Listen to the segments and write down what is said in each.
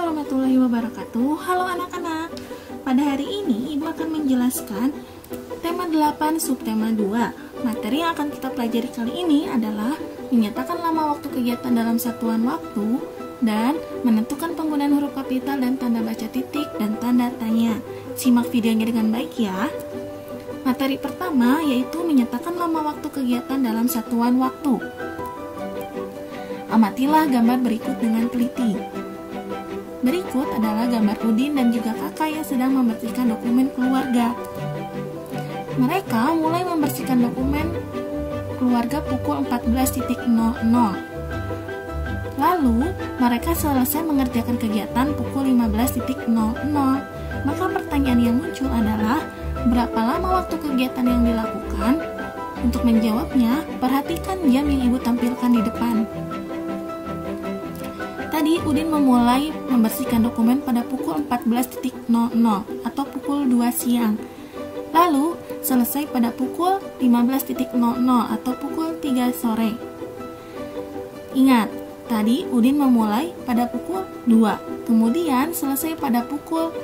warahmatullahi wabarakatuh. Halo anak-anak. Pada hari ini Ibu akan menjelaskan tema 8 subtema 2. Materi yang akan kita pelajari kali ini adalah menyatakan lama waktu kegiatan dalam satuan waktu dan menentukan penggunaan huruf kapital dan tanda baca titik dan tanda tanya. Simak videonya dengan baik ya. Materi pertama yaitu menyatakan lama waktu kegiatan dalam satuan waktu. Amatilah gambar berikut dengan teliti. Berikut adalah gambar Udin dan juga kakak yang sedang membersihkan dokumen keluarga. Mereka mulai membersihkan dokumen keluarga pukul 14.00. Lalu, mereka selesai mengerjakan kegiatan pukul 15.00. Maka pertanyaan yang muncul adalah, berapa lama waktu kegiatan yang dilakukan? Untuk menjawabnya, perhatikan jam yang Ibu tampilkan di depan. Tadi Udin memulai membersihkan dokumen pada pukul 14.00 atau pukul 2 siang. Lalu selesai pada pukul 15.00 atau pukul 3 sore. Ingat, tadi Udin memulai pada pukul 2, kemudian selesai pada pukul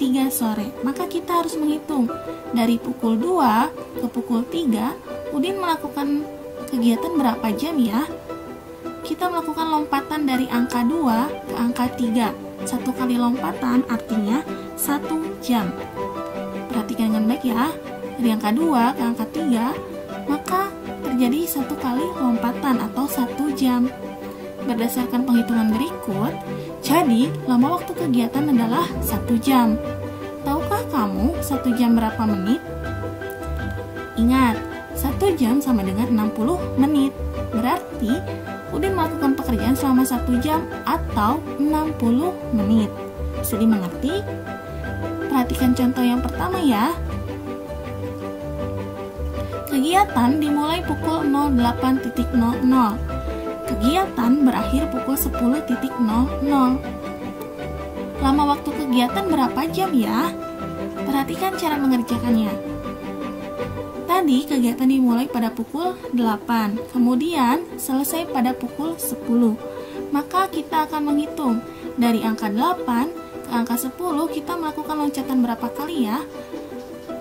3 sore. Maka kita harus menghitung dari pukul 2 ke pukul 3, Udin melakukan kegiatan berapa jam ya? Kita melakukan lompatan dari angka 2 ke angka 3. Satu kali lompatan artinya 1 jam. Perhatikan dengan baik ya. Dari angka 2 ke angka 3, maka terjadi satu kali lompatan atau 1 jam. Berdasarkan penghitungan berikut, jadi lama waktu kegiatan adalah 1 jam. Tahukah kamu 1 jam berapa menit? Ingat, 1 jam sama dengan 60 menit. Berarti Udin melakukan pekerjaan selama 1 jam atau 60 menit. Bisa dimengerti? Perhatikan contoh yang pertama ya. Kegiatan dimulai pukul 08.00. Kegiatan berakhir pukul 10.00. Lama waktu kegiatan berapa jam ya? Perhatikan cara mengerjakannya. Tadi kegiatan dimulai pada pukul 8, kemudian selesai pada pukul 10. Maka kita akan menghitung dari angka 8 ke angka 10, kita melakukan loncatan berapa kali ya?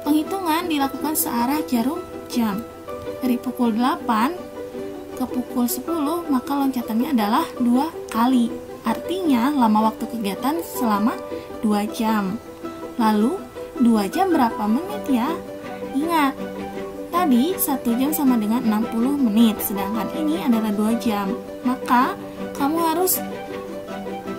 Penghitungan dilakukan searah jarum jam. Dari pukul 8 ke pukul 10, maka loncatannya adalah 2 kali. Artinya lama waktu kegiatan selama 2 jam. Lalu 2 jam berapa menit ya? Ingat, tadi 1 jam sama dengan 60 menit, sedangkan ini adalah 2 jam. Maka, kamu harus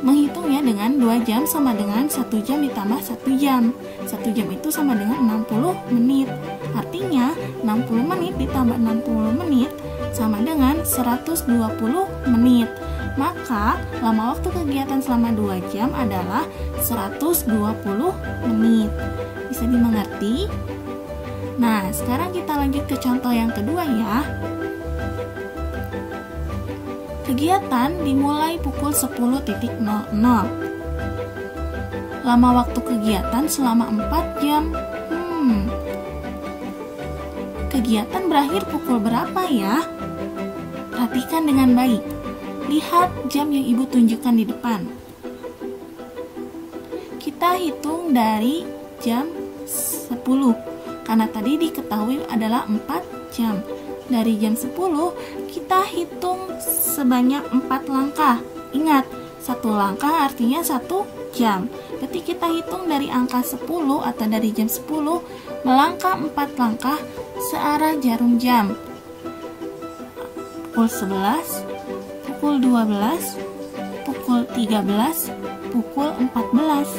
menghitungnya dengan 2 jam sama dengan 1 jam ditambah 1 jam. 1 jam itu sama dengan 60 menit. Artinya, 60 menit ditambah 60 menit sama dengan 120 menit. Maka, lama waktu kegiatan selama 2 jam adalah 120 menit. Bisa dimengerti? Nah, sekarang kita lanjut ke contoh yang kedua ya. Kegiatan dimulai pukul 10.00. Lama waktu kegiatan selama 4 jam. Kegiatan berakhir pukul berapa ya? Perhatikan dengan baik. Lihat jam yang Ibu tunjukkan di depan. Kita hitung dari jam 10. Karena tadi diketahui adalah 4 jam. Dari jam 10, kita hitung sebanyak 4 langkah. Ingat, 1 langkah artinya 1 jam. Berarti kita hitung dari angka 10 atau dari jam 10, melangkah 4 langkah searah jarum jam. Pukul 11, pukul 12, pukul 13, pukul 14.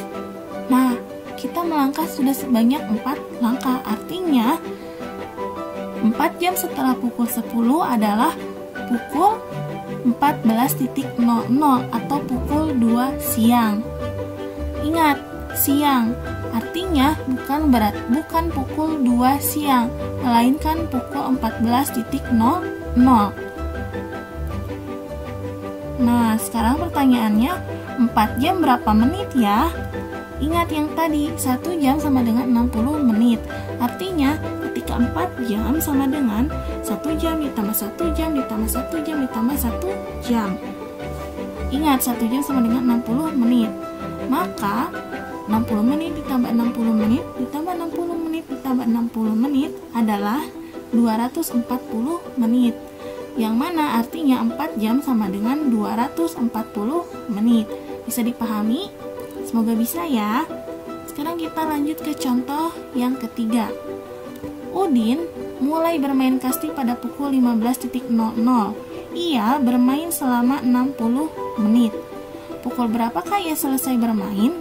Nah, kita melangkah sudah sebanyak 4 langkah. Artinya 4 jam setelah pukul 10 adalah pukul 14.00 atau pukul 2 siang. Ingat, siang. Artinya bukan pukul 2 siang, melainkan pukul 14.00. Nah, sekarang pertanyaannya, 4 jam berapa menit ya? Ingat yang tadi, 1 jam sama dengan 60 menit. Artinya, ketika 4 jam sama dengan 1 jam ditambah 1 jam ditambah 1 jam ditambah 1 jam. Ingat, 1 jam sama dengan 60 menit. Maka 60 menit ditambah 60 menit ditambah 60 menit ditambah 60 menit adalah 240 menit. Yang mana artinya 4 jam sama dengan 240 menit. Bisa dipahami? Semoga bisa ya. Sekarang kita lanjut ke contoh yang ketiga. Udin mulai bermain kasti pada pukul 15.00. Ia bermain selama 60 menit. Pukul berapakah ia selesai bermain?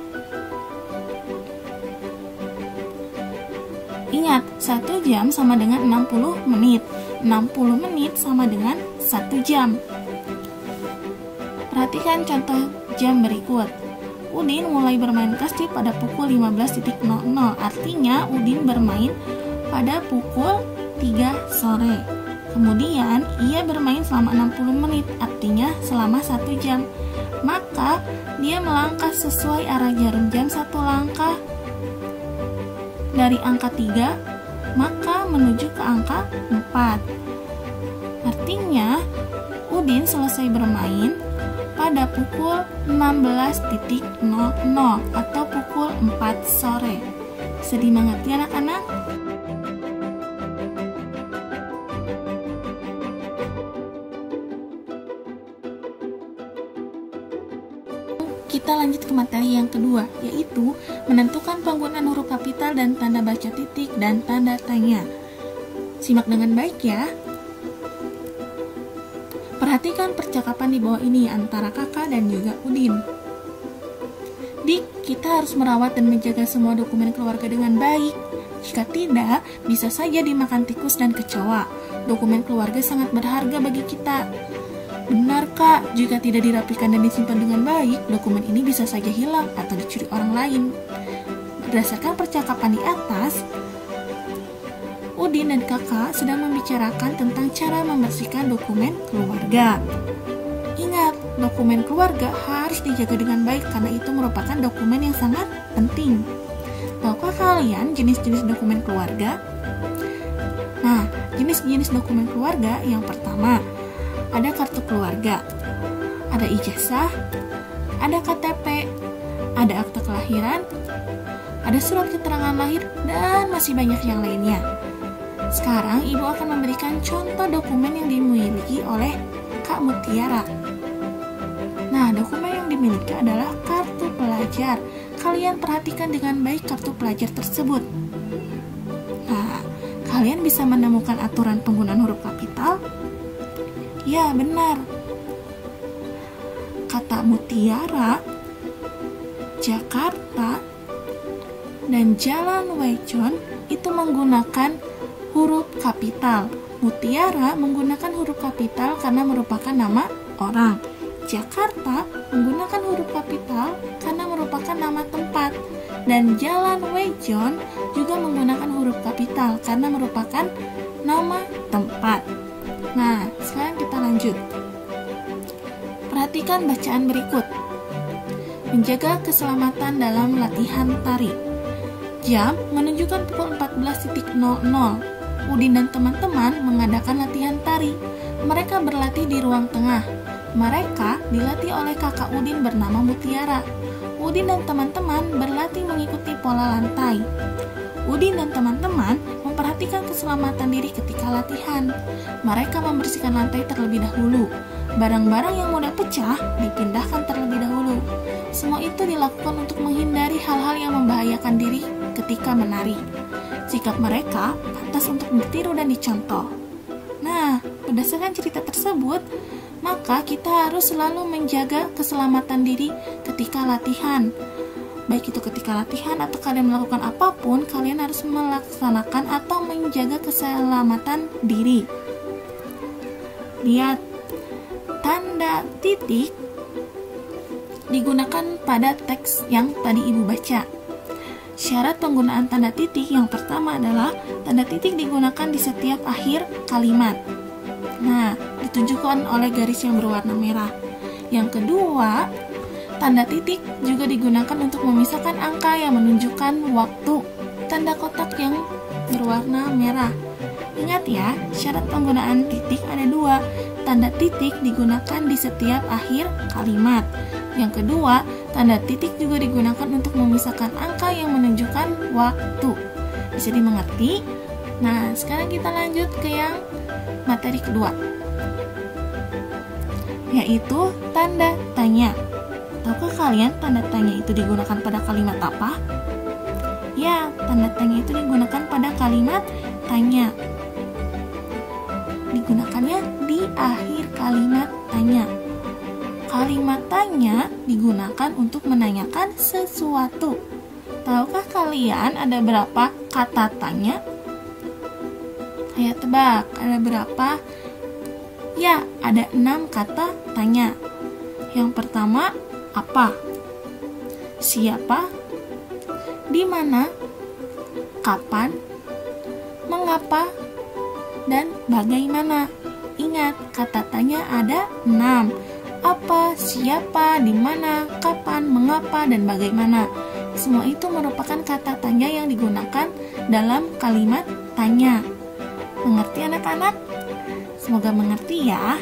Ingat, 1 jam sama dengan 60 menit. 60 menit sama dengan 1 jam. Perhatikan contoh jam berikut. Udin mulai bermain kasti pada pukul 15.00. Artinya Udin bermain pada pukul 3 sore. Kemudian ia bermain selama 60 menit, artinya selama 1 jam. Maka dia melangkah sesuai arah jarum jam 1 langkah dari angka 3, maka menuju ke angka 4. Artinya Udin selesai bermain pada pukul 16.00 atau pukul 4 sore. Bisa dimengerti anak-anak? Kita lanjut ke materi yang kedua, yaitu menentukan penggunaan huruf kapital dan tanda baca titik dan tanda tanya. Simak dengan baik ya. Perhatikan percakapan di bawah ini antara kakak dan juga Udin. Dik, kita harus merawat dan menjaga semua dokumen keluarga dengan baik. Jika tidak, bisa saja dimakan tikus dan kecoa. Dokumen keluarga sangat berharga bagi kita. Benar kak, jika tidak dirapikan dan disimpan dengan baik, dokumen ini bisa saja hilang atau dicuri orang lain. Berdasarkan percakapan di atas, Udin dan kakak sedang membicarakan tentang cara membersihkan dokumen keluarga. Ingat, dokumen keluarga harus dijaga dengan baik karena itu merupakan dokumen yang sangat penting. Tahukah kalian jenis-jenis dokumen keluarga? Nah, jenis-jenis dokumen keluarga yang pertama, ada kartu keluarga, ada ijazah, ada KTP, ada akte kelahiran, ada surat keterangan lahir, dan masih banyak yang lainnya. Sekarang Ibu akan memberikan contoh dokumen yang dimiliki oleh Kak Mutiara. Nah, dokumen yang dimiliki adalah kartu pelajar. Kalian perhatikan dengan baik kartu pelajar tersebut. Nah, kalian bisa menemukan aturan penggunaan huruf kapital? Ya, benar. Kata Mutiara, Jakarta, dan Jalan Wejon itu menggunakan huruf kapital. Mutiara menggunakan huruf kapital karena merupakan nama orang. Jakarta menggunakan huruf kapital karena merupakan nama tempat. Dan Jalan Wejon juga menggunakan huruf kapital karena merupakan nama tempat. Nah, sekarang kita lanjut. Perhatikan bacaan berikut. Menjaga keselamatan dalam latihan tari. Jam menunjukkan pukul 14.00. Udin dan teman-teman mengadakan latihan tari. Mereka berlatih di ruang tengah. Mereka dilatih oleh kakak Udin bernama Mutiara. Udin dan teman-teman berlatih mengikuti pola lantai. Udin dan teman-teman memperhatikan keselamatan diri ketika latihan. Mereka membersihkan lantai terlebih dahulu. Barang-barang yang mudah pecah dipindahkan terlebih dahulu. Semua itu dilakukan untuk menghindari hal-hal yang membahayakan diri ketika menari. Sikap mereka pantas untuk ditiru dan dicontoh. Nah, berdasarkan cerita tersebut, maka kita harus selalu menjaga keselamatan diri ketika latihan. Baik itu ketika latihan atau kalian melakukan apapun, kalian harus melaksanakan atau menjaga keselamatan diri. Lihat, tanda titik digunakan pada teks yang tadi Ibu baca. Syarat penggunaan tanda titik yang pertama adalah tanda titik digunakan di setiap akhir kalimat. Nah, ditunjukkan oleh garis yang berwarna merah. Yang kedua, tanda titik juga digunakan untuk memisahkan angka yang menunjukkan waktu. Tanda kotak yang berwarna merah. Ingat ya, syarat penggunaan titik ada dua. Tanda titik digunakan di setiap akhir kalimat. Yang kedua, Tanda titik juga digunakan untuk memisahkan angka yang menunjukkan waktu. Bisa dimengerti? Nah, sekarang kita lanjut ke yang materi kedua, yaitu tanda tanya. Tahukah kalian tanda tanya itu digunakan pada kalimat apa? Ya, tanda tanya itu digunakan pada kalimat tanya. Digunakannya di akhir kalimat tanya. Kalimat tanya digunakan untuk menanyakan sesuatu. Tahukah kalian ada berapa kata tanya? Ayo tebak, ada berapa? Ya, ada 6 kata tanya. Yang pertama, apa? Siapa? Di mana? Kapan? Mengapa? Dan bagaimana? Ingat, kata tanya ada 6. Apa, siapa, di mana, kapan, mengapa, dan bagaimana. Semua itu merupakan kata tanya yang digunakan dalam kalimat tanya. Mengerti anak-anak? Semoga mengerti ya.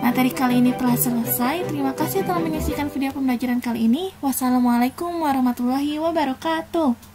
Materi kali ini telah selesai. Terima kasih telah menyaksikan video pembelajaran kali ini. Wassalamualaikum warahmatullahi wabarakatuh.